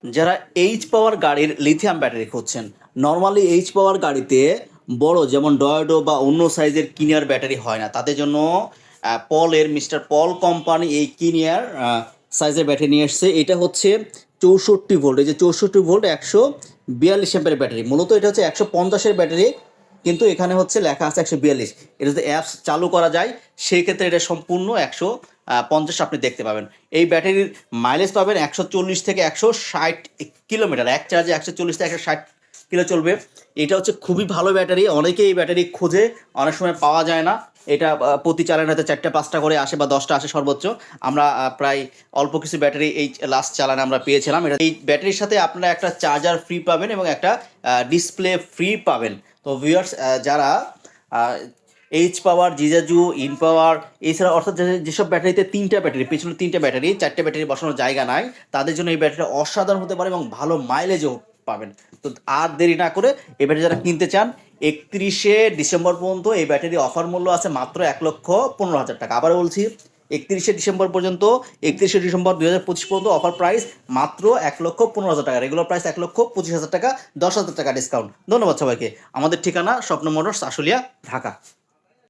যারা এইচ পাওয়ার গাড়ির lithium battery খুঁজছেন, নর্মালি এইচ পাওয়ার গাড়িতে বড় যেমন ডয়েডো বা অন্য সাইজের কিনিয়ার ব্যাটারি হয় না, তাদের জন্য পলের মিস্টার পল কোম্পানি এই কিনিয়ার সাইজের ব্যাটারি নিয়ে এসছে। এটা হচ্ছে 64 ভোল্ট, এই যে 64 ভোল্ট 142 অ্যাম্পের ব্যাটারি। মূলত এটা হচ্ছে 150-এর ব্যাটারি, কিন্তু এখানে হচ্ছে লেখা আছে 142। এটা যদি অ্যাপস চালু করা যায় সেই ক্ষেত্রে এটা সম্পূর্ণ 150 আপনি দেখতে পাবেন। এই ব্যাটারির মাইলেজ পাবেন 140 থেকে 160 কিলোমিটার, এক চার্জে 140 থেকে 160 কিলো চলবে। এটা হচ্ছে খুবই ভালো ব্যাটারি, অনেকেই এই ব্যাটারি খোঁজে, অনেক সময় পাওয়া যায় না। এটা প্রতি চালানে হয়তো 4-5টা করে আসে বা 10টা আসে সর্বোচ্চ। আমরা প্রায় অল্প কিছু ব্যাটারি এই লাস্ট চালানে আমরা পেয়েছিলাম। এটা এই ব্যাটারির সাথে আপনারা একটা চার্জার ফ্রি পাবেন এবং একটা ডিসপ্লে ফ্রি পাবেন। তো ভিউয়ার্স, যারা এইচ পাওয়ার, জিজাজু, ইন পাওয়ার, এছাড়া অর্থাৎ যেসব ব্যাটারিতে 3টা ব্যাটারি, পেছনে 3টা ব্যাটারি, 4টে ব্যাটারি বসানোর জায়গা নাই, তাদের জন্য এই ব্যাটারিটা অসাধারণ হতে পারে এবং ভালো মাইলেজও পাবেন। তো আর দেরি না করে এই ব্যাটারি যারা কিনতে চান, 31শে ডিসেম্বর পর্যন্ত এই ব্যাটারি অফার মূল্য আছে মাত্র 1,15,000 টাকা। আবার বলছি, 31শে ডিসেম্বর পর্যন্ত, 31শে ডিসেম্বর 2025 পর্যন্ত অফার প্রাইস মাত্র 1,15,000 টাকা। রেগুলার প্রাইস 1,25,000 টাকা, 10,000 টাকা ডিসকাউন্ট। ধন্যবাদ সবাইকে। আমাদের ঠিকানা স্বপ্ন মোটরস, আশুলিয়া, ঢাকা।